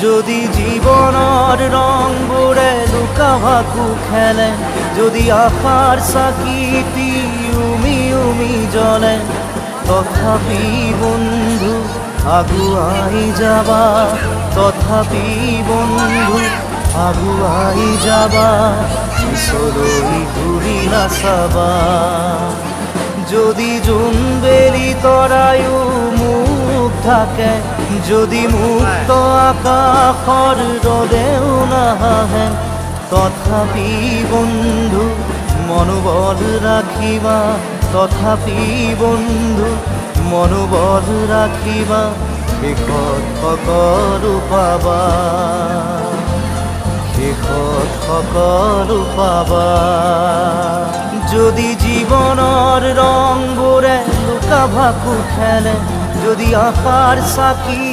যদি জীবনৰ ৰংবোৰে লুকা ভাকু খেলে, যদি আশাৰ চাকিটি উমি উমি জ্বলে, তথাপি বন্ধু আগুৱাই যাবা, তথাপি বন্ধু আগুৱাই যাবা, পিছলৈ ঘূৰি নাচাবা। যদি জোনবেলি তৰায়ো মুখ ঢাকে, যদি মুক্ত আকাশৰ ৰদেও নাহে, তথাপি বন্ধু মনোবল ৰাখিবা, তথাপি বন্ধু মনোবল ৰাখিবা, শেষত সকলো পাবা, শেষত সকলো পাবা। যদি জীৱনৰ ৰংবোৰে লুকা ভাকু খেলে, যদি আশাৰ চাকি